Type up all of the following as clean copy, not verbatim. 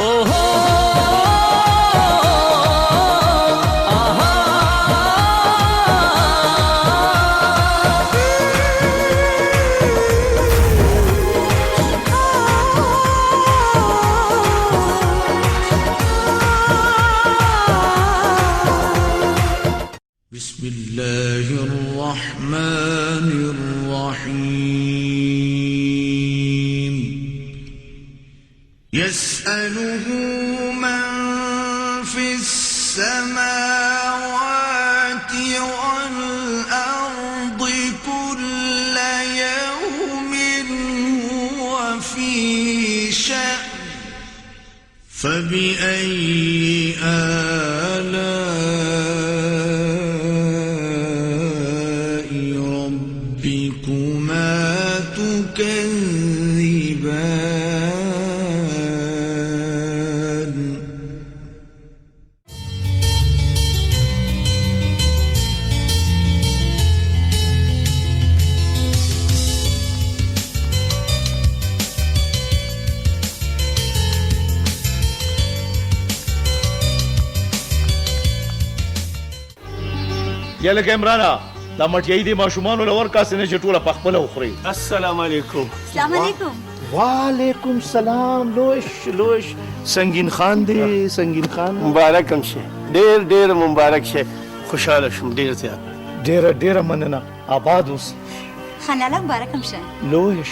بسم الله الرحمن الرحيم يسأله من في السماوات والأرض كل يوم هو في شأن فبأي ربكما تكذبان یا لکه عمرانا دا مټیای دی ماشومانو لور کاسې نه چې ټوله په خپله وخوري. السلام علیکم. السلام علیکم. وعلیکم سلام. لوش سنگین خان دی سنگین خان. مبارک هم شه، ډېر ډېر مبارک شه. خوشحاله شوم ډېر زیات. ډېره مننه. آباد اوس. خاناله مبارک هم شه. لوش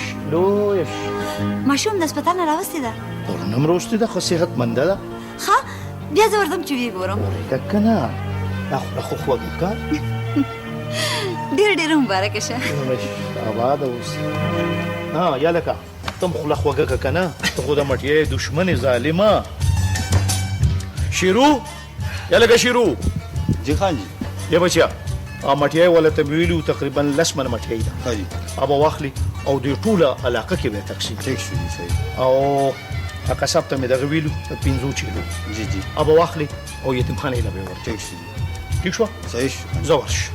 ماشوم د هسپتال نه راوستې ده. پرونم راوستې ده، ښه صحتمنده ده. ښه بیا زه ورځم چې ویې ګورم. ورېږه که نه دا خوله خو خوږه که. ډېره مبارکه شه. آباد اوس. یا لکه ته هم خوله خوږه که که نه، ته خو د مټیای دشمنې ظالمه. شیرو یا لکه شیرو. جی خان جی. یا بچیا مټیای والا ته مې ویلي تقریبا 10 من مټیای ده. ها جی. ابا واخلي او د ټوله علاقه کې به تقسیم. ٹھیک شو جی صحیح. او کسب ته مې دغه ویلو 15 چیلو. جی جی. ابا واخلي او یتیمخانې له به ورته. ٹھیک شو جی. ٹھیک شو. صحیح شو. زه ورش.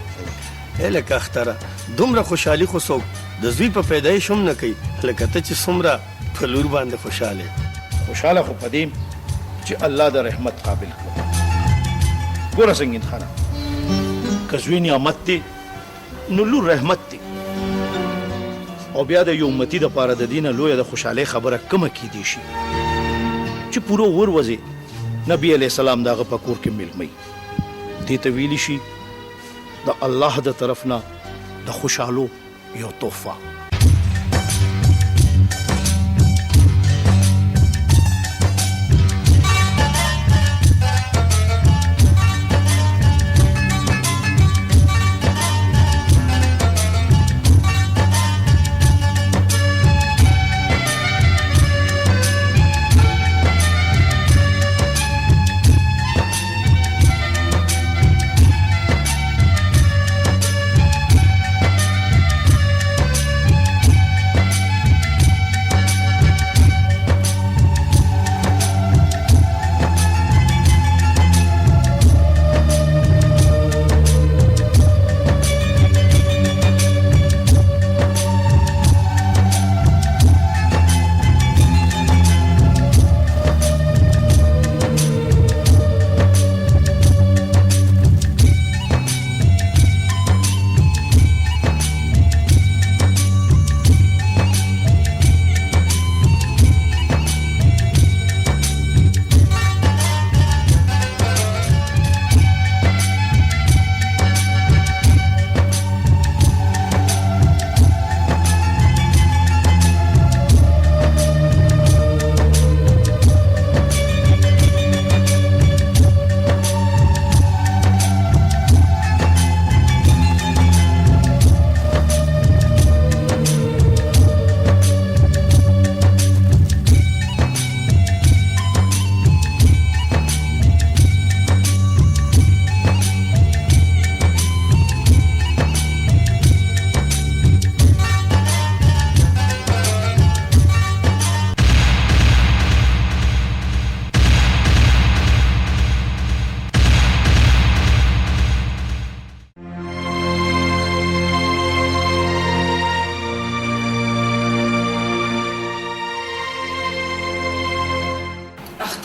لکه اختره دومره خوشحالي خو څوک د زوی په پیدایش هم نه کوي لکه ته چې څومره په لور باندې خوشحاله. خوشحاله خو په دې چې الله د رحمت قابل کړو. ګوره سنگین خانه که زوی نعمت دی نو لور رحمت دی. او بیا د یو امتي دپاره د دې نه لویه د خوشحالۍ خبره کومه کیدی شي چې پوره وروځي نبي علیه السلام د هغه په کور کې میلمئ. دې ته ویلی شي د الله د طرف نه د خوشحالو یو تحفه.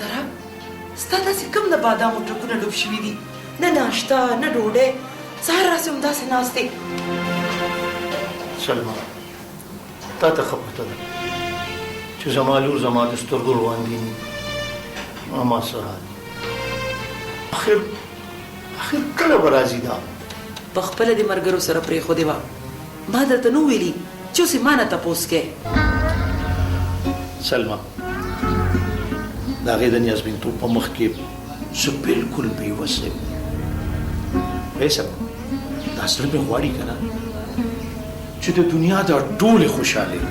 اختره ستا داسې کوم د بادامو ټرکونه ډوب شوي دي نه ناشته نه ډوډۍ سهار راسې همداسې ناست دی سلما تا ته ښه پته ده چې زما لور زما د سترګو وړاندې نه ما څه حال اخر کله به راځي دا په خپله د ملګرو سره پرېښودې وه ما درته نو ویلي چې اوس یې ما نه تپوس کې سلما د هغې د نیازبینتوب په مخ کې زه بلکل بېوسه یم وایې سلما دا زړه مې غواړي که نه چې د دنیا دا ټولې خوشحالۍ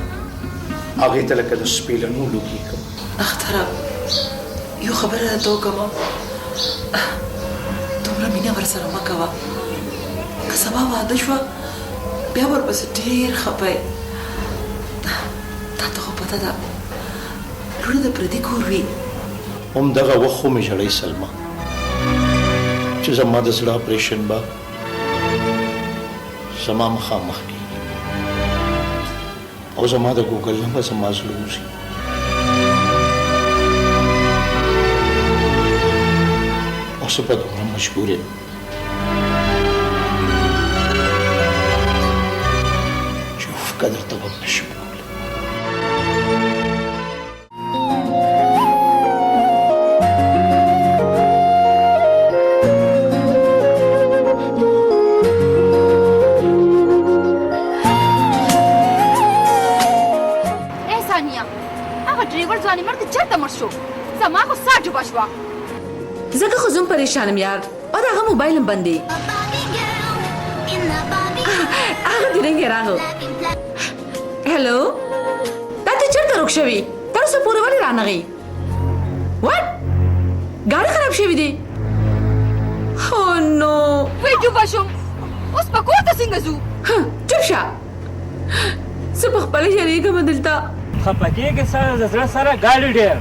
هغې ته لکه د سپېلنو لوګي کړم اختره یو خبره راته وکړه دومره مینه ورسره مه کوه که سبا واده شوه بیا ورپسې ډېر خفه یې تا ته خو پته ده لوڼه د پردي کور وي همدغه وخت خو مې ژړی سلما چې زما د زړه اپریشن به زما مخامخ کېږي او زما د ګوګل نه به زما زړه وځي او زه به دومره مجبور یم چې اوفکه درته به نشم کولی زما خو سا جوبه شوه زه خو زم پریشانم یار او دغه موبایلم بند دی هغه دی رنګ راغو هلو دا ته چېرته روک شوي تر اوسه پورې ولې رانغی واټ ګاډی خراب شوي دی او نو وی جوبه شوم اوس په کور ته څنګه ځو چوپ شه زه په خپله یارېږم دلته خفه کېږې سره د زړه سره ګاډي ډېر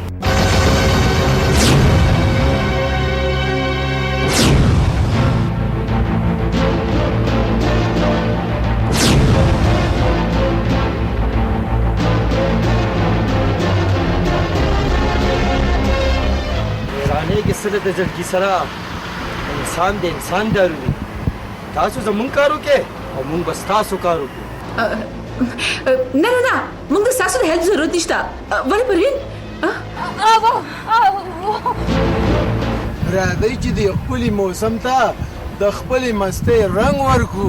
رانې کې سره د زړګي سره انسان د انسان دارو وي تاسو زمونږ کار وکړئ او مونږ به ستاسو کار وکړو نه نه نه موږ د ستاسو د هیلپ ضرورت نشته ولې پروین راځئ چې د ښکلي موسم ته د خپلې مستۍ رنګ ورکړو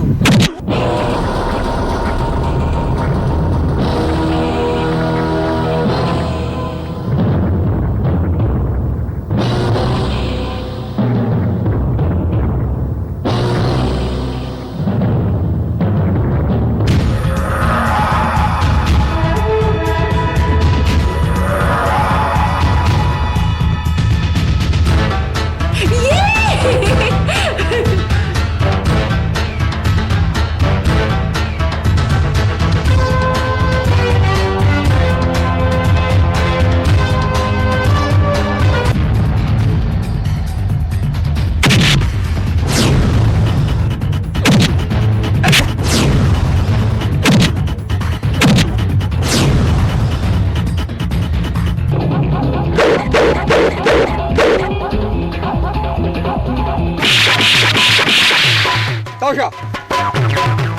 تاوشه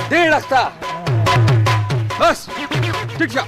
ډېر لخته بس ټیک شه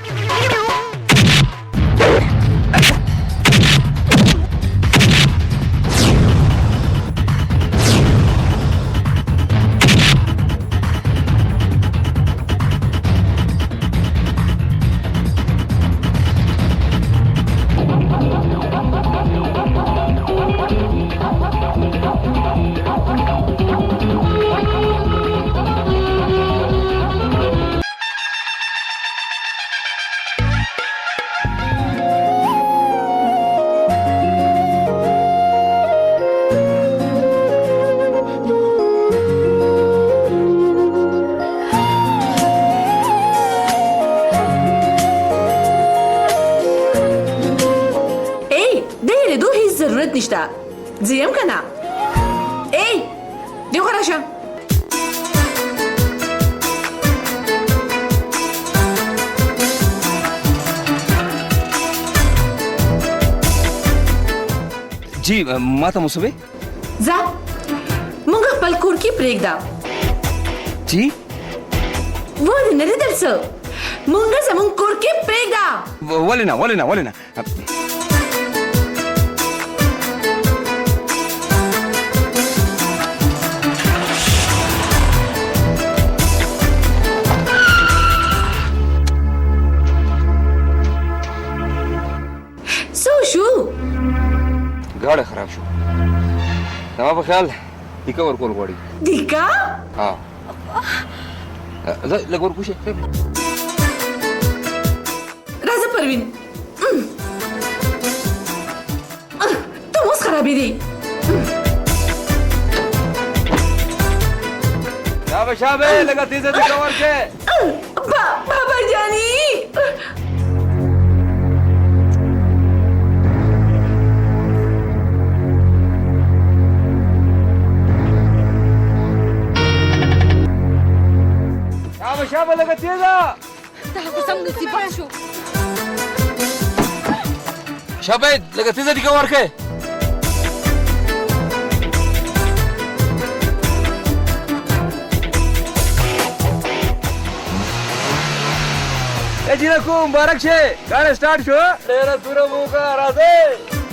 ضرورت نشته زیم کنه ای دیو خراشم जी ما ته مصوبه ځه مونږ خپل کور کې پرېږده जी و دې نه لیدل څه مونږ زمونږ کور کې پرېږده ولې نه څه شو ګاډه خراب شو زما په خیال دیکه ورکول غواړي دیکا ها لږ ورکوشه راځه پروین ته اوس خرابې دي شابه لږه تیزه دیکه ورکه بابا جانی شابه لږه تیزه دا قسم مصیبت شو شابه لږه تیزه دیکه ورکه جنکو مبارک شه ګاډه سٹارټ شو ډېره دوره مو کا راځي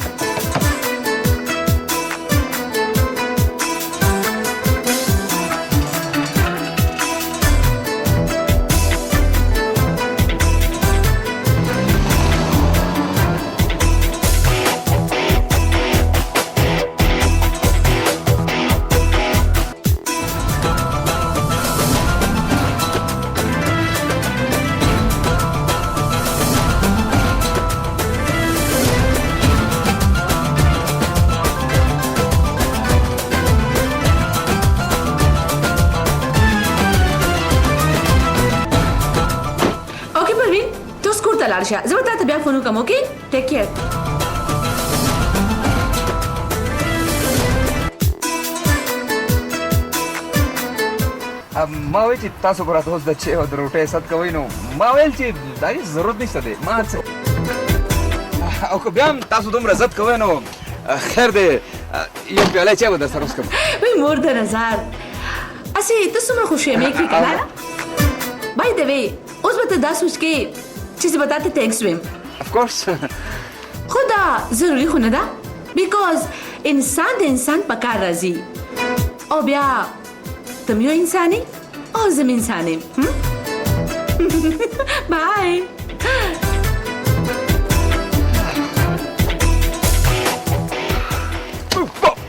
لاړ شه زه به تا ته بیا فون وکړم اوکې ټیک کیر ما وایي چې تاسو به راته اوس د چای او د روټۍ صد کوئ نو ما ویل چې د هغې ضرورت نشته دی ما څه او که بیا هم تاسو دومره عزت کوئ نو خیر دی یو پیاله چای به در سره وڅښم وای مور د نظر هسې ته څومره خوشحالۍ کړې که نه بای د وی اوس به ته دا سوچ کې چې زه به تا ته تینکس ویم افکورس خو دا ضروري خو نه ده بیکاز انسان د انسان په کار راځي او بیا تم یو انسان یې او زه م انسان یم بای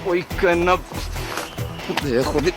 وای که نه خدای